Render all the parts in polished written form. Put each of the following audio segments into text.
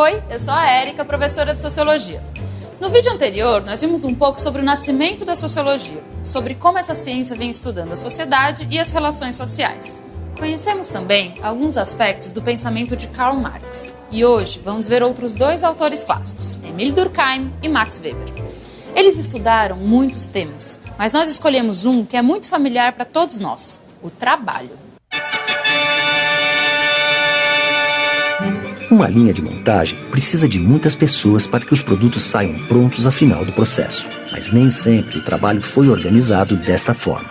Oi, eu sou a Érica, professora de Sociologia. No vídeo anterior, nós vimos um pouco sobre o nascimento da Sociologia, sobre como essa ciência vem estudando a sociedade e as relações sociais. Conhecemos também alguns aspectos do pensamento de Karl Marx. E hoje vamos ver outros dois autores clássicos, Émile Durkheim e Max Weber. Eles estudaram muitos temas, mas nós escolhemos um que é muito familiar para todos nós, o trabalho. Uma linha de montagem precisa de muitas pessoas para que os produtos saiam prontos ao final do processo. Mas nem sempre o trabalho foi organizado desta forma.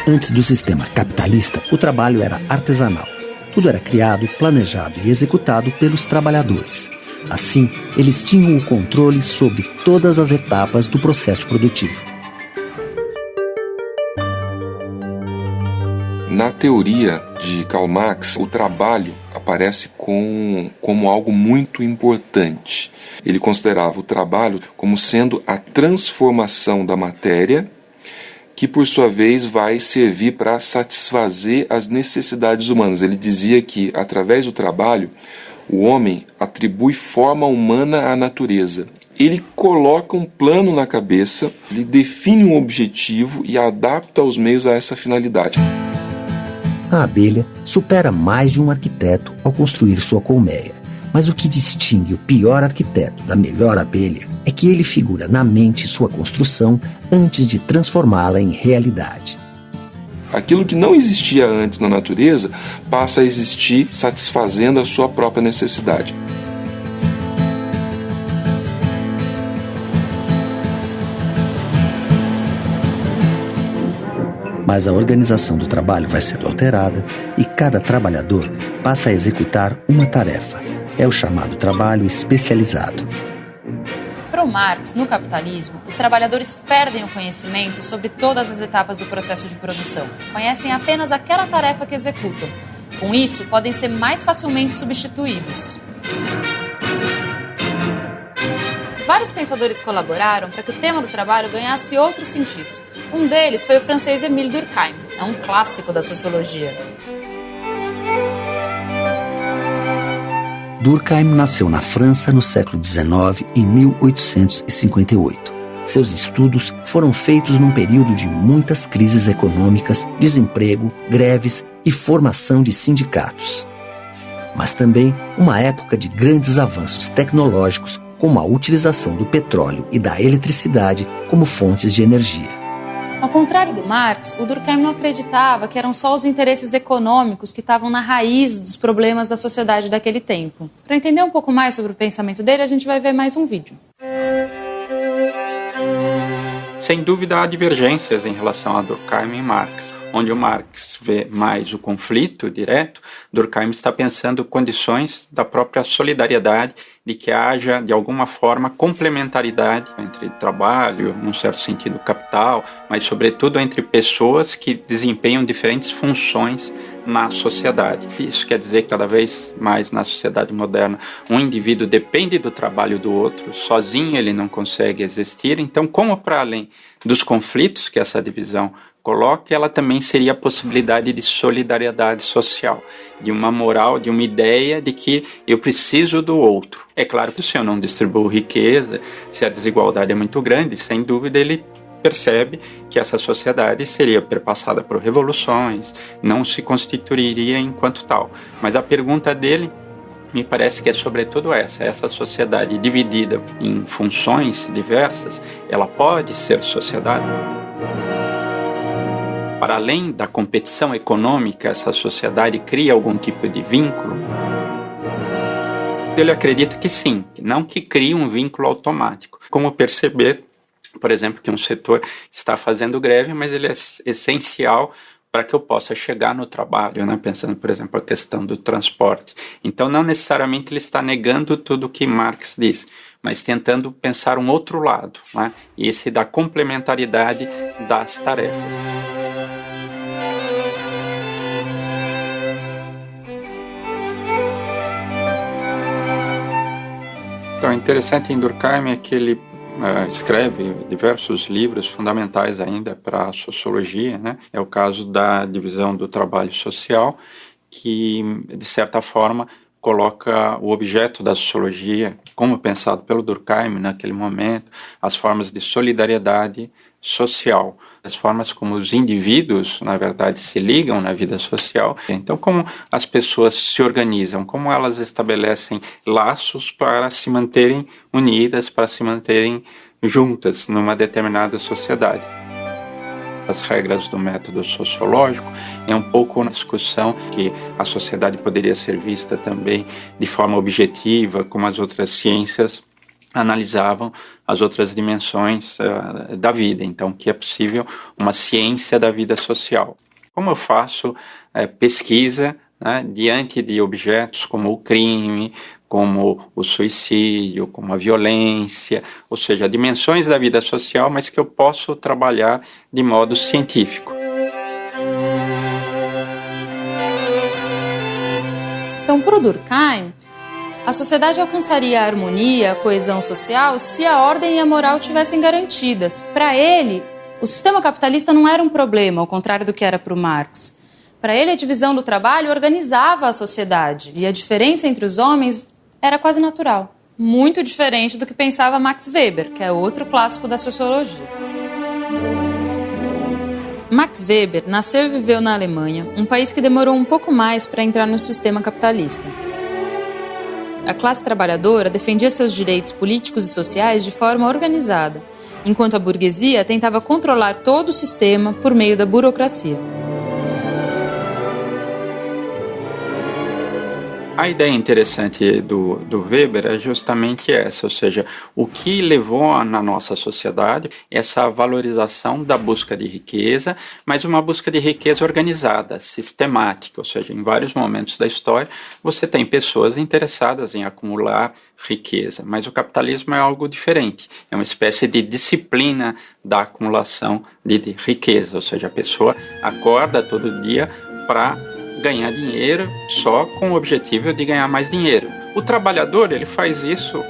Antes do sistema capitalista, o trabalho era artesanal. Tudo era criado, planejado e executado pelos trabalhadores. Assim, eles tinham o controle sobre todas as etapas do processo produtivo. Na teoria de Karl Marx, o trabalho aparece como algo muito importante. Ele considerava o trabalho como sendo a transformação da matéria, que por sua vez vai servir para satisfazer as necessidades humanas. Ele dizia que, através do trabalho, o homem atribui forma humana à natureza. Ele coloca um plano na cabeça, ele define um objetivo e adapta os meios a essa finalidade. A abelha supera mais de um arquiteto ao construir sua colmeia. Mas o que distingue o pior arquiteto da melhor abelha é que ele figura na mente sua construção antes de transformá-la em realidade. Aquilo que não existia antes na natureza passa a existir satisfazendo a sua própria necessidade. Mas a organização do trabalho vai sendo alterada e cada trabalhador passa a executar uma tarefa. É o chamado trabalho especializado. Para o Marx, no capitalismo, os trabalhadores perdem o conhecimento sobre todas as etapas do processo de produção. Conhecem apenas aquela tarefa que executam. Com isso, podem ser mais facilmente substituídos. Vários pensadores colaboraram para que o tema do trabalho ganhasse outros sentidos. Um deles foi o francês Émile Durkheim, é um clássico da sociologia. Durkheim nasceu na França no século XIX, em 1858. Seus estudos foram feitos num período de muitas crises econômicas, desemprego, greves e formação de sindicatos. Mas também uma época de grandes avanços tecnológicos, como a utilização do petróleo e da eletricidade como fontes de energia. Ao contrário do Marx, o Durkheim não acreditava que eram só os interesses econômicos que estavam na raiz dos problemas da sociedade daquele tempo. Para entender um pouco mais sobre o pensamento dele, a gente vai ver mais um vídeo. Sem dúvida há divergências em relação a Durkheim e Marx. Onde o Marx vê mais o conflito direto, Durkheim está pensando condições da própria solidariedade, de que haja, de alguma forma, complementaridade entre trabalho, num certo sentido capital, mas sobretudo entre pessoas que desempenham diferentes funções na sociedade. Isso quer dizer que cada vez mais na sociedade moderna um indivíduo depende do trabalho do outro, sozinho ele não consegue existir. Então, como para além dos conflitos que essa divisão coloca, ela também seria a possibilidade de solidariedade social, de uma moral, de uma ideia de que eu preciso do outro. É claro que se eu não distribuo riqueza, se a desigualdade é muito grande, sem dúvida ele percebe que essa sociedade seria perpassada por revoluções, não se constituiria enquanto tal. Mas a pergunta dele me parece que é sobretudo essa sociedade dividida em funções diversas, ela pode ser sociedade? Para além da competição econômica, essa sociedade cria algum tipo de vínculo? Ele acredita que sim, não que crie um vínculo automático. Como perceber, por exemplo, que um setor está fazendo greve, mas ele é essencial para que eu possa chegar no trabalho, né? Pensando, por exemplo, a questão do transporte. Então, não necessariamente ele está negando tudo o que Marx diz, mas tentando pensar um outro lado, né? Esse da complementaridade das tarefas. Então, interessante em Durkheim é que ele escreve diversos livros fundamentais ainda para a sociologia, né? É o caso da divisão do trabalho social, que, de certa forma, coloca o objeto da sociologia, como pensado pelo Durkheim naquele momento, as formas de solidariedade social, as formas como os indivíduos, na verdade, se ligam na vida social. Então, como as pessoas se organizam, como elas estabelecem laços para se manterem unidas, para se manterem juntas numa determinada sociedade. As regras do método sociológico é um pouco uma discussão que a sociedade poderia ser vista também de forma objetiva, como as outras ciências analisavam as outras dimensões da vida. Então, que é possível uma ciência da vida social. Como eu faço pesquisa, né, diante de objetos como o crime, como o suicídio, como a violência, ou seja, dimensões da vida social, mas que eu posso trabalhar de modo científico. Então, para o Durkheim, a sociedade alcançaria a harmonia, a coesão social, se a ordem e a moral tivessem garantidas. Para ele, o sistema capitalista não era um problema, ao contrário do que era para o Marx. Para ele, a divisão do trabalho organizava a sociedade, e a diferença entre os homens era quase natural. Muito diferente do que pensava Max Weber, que é outro clássico da sociologia. Max Weber nasceu e viveu na Alemanha, um país que demorou um pouco mais para entrar no sistema capitalista. A classe trabalhadora defendia seus direitos políticos e sociais de forma organizada, enquanto a burguesia tentava controlar todo o sistema por meio da burocracia. A ideia interessante do Weber é justamente essa, ou seja, o que levou na nossa sociedade essa valorização da busca de riqueza, mas uma busca de riqueza organizada, sistemática, ou seja, em vários momentos da história você tem pessoas interessadas em acumular riqueza, mas o capitalismo é algo diferente, é uma espécie de disciplina da acumulação de riqueza, ou seja, a pessoa acorda todo dia para ganhar dinheiro só com o objetivo de ganhar mais dinheiro. O trabalhador, ele faz isso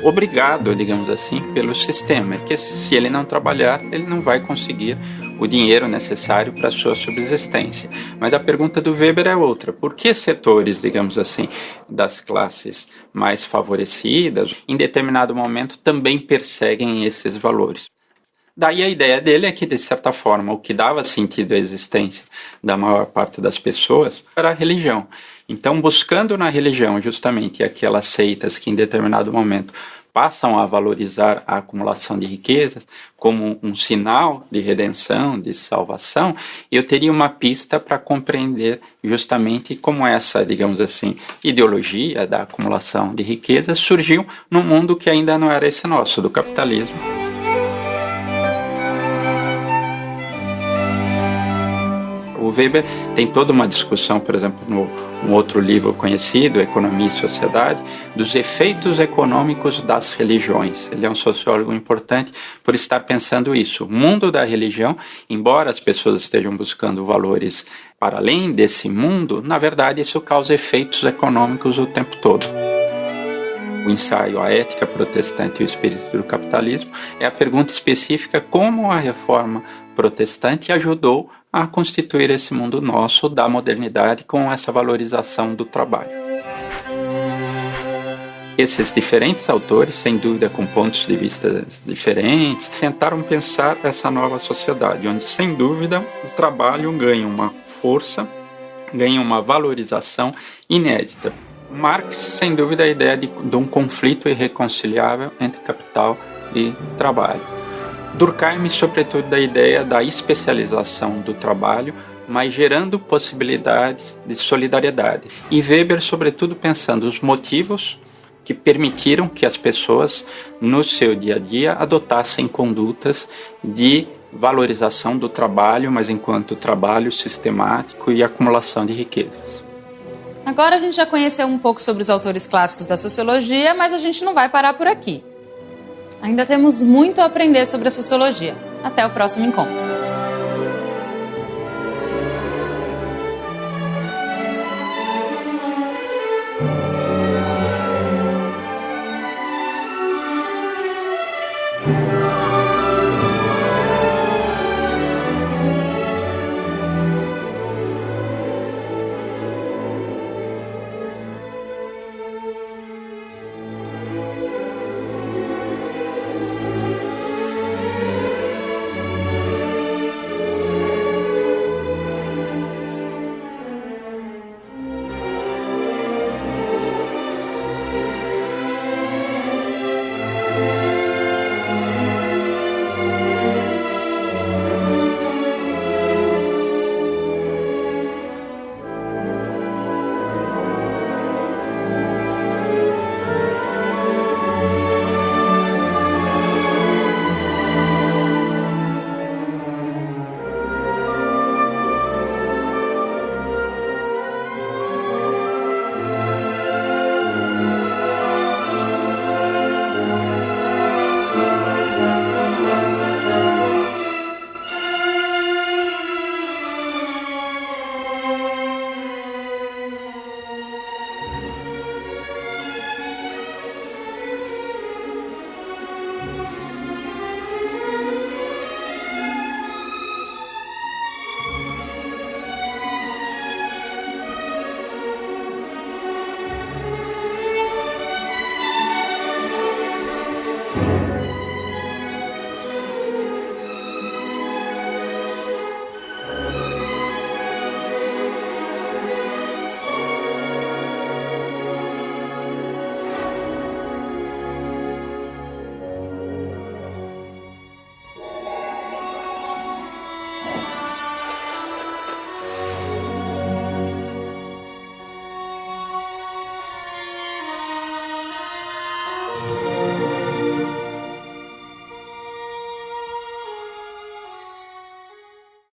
obrigado, digamos assim, pelo sistema, porque se ele não trabalhar, ele não vai conseguir o dinheiro necessário para a sua subsistência. Mas a pergunta do Weber é outra. Por que setores, digamos assim, das classes mais favorecidas, em determinado momento, também perseguem esses valores? Daí a ideia dele é que, de certa forma, o que dava sentido à existência da maior parte das pessoas era a religião. Então, buscando na religião justamente aquelas seitas que, em determinado momento, passam a valorizar a acumulação de riquezas como um sinal de redenção, de salvação, eu teria uma pista para compreender justamente como essa, digamos assim, ideologia da acumulação de riquezas surgiu num mundo que ainda não era esse nosso, do capitalismo. O Weber tem toda uma discussão, por exemplo, num outro livro conhecido, Economia e Sociedade, dos efeitos econômicos das religiões. Ele é um sociólogo importante por estar pensando isso. O mundo da religião, embora as pessoas estejam buscando valores para além desse mundo, na verdade isso causa efeitos econômicos o tempo todo. O ensaio A Ética Protestante e o Espírito do Capitalismo é a pergunta específica como a reforma protestante ajudou a constituir esse mundo nosso da modernidade com essa valorização do trabalho. Esses diferentes autores, sem dúvida com pontos de vista diferentes, tentaram pensar essa nova sociedade, onde sem dúvida o trabalho ganha uma força, ganha uma valorização inédita. Marx, sem dúvida, a ideia de um conflito irreconciliável entre capital e trabalho. Durkheim, sobretudo, da ideia da especialização do trabalho, mas gerando possibilidades de solidariedade. E Weber, sobretudo, pensando os motivos que permitiram que as pessoas, no seu dia a dia, adotassem condutas de valorização do trabalho, mas enquanto trabalho sistemático e acumulação de riquezas. Agora a gente já conheceu um pouco sobre os autores clássicos da sociologia, mas a gente não vai parar por aqui. Ainda temos muito a aprender sobre a sociologia. Até o próximo encontro.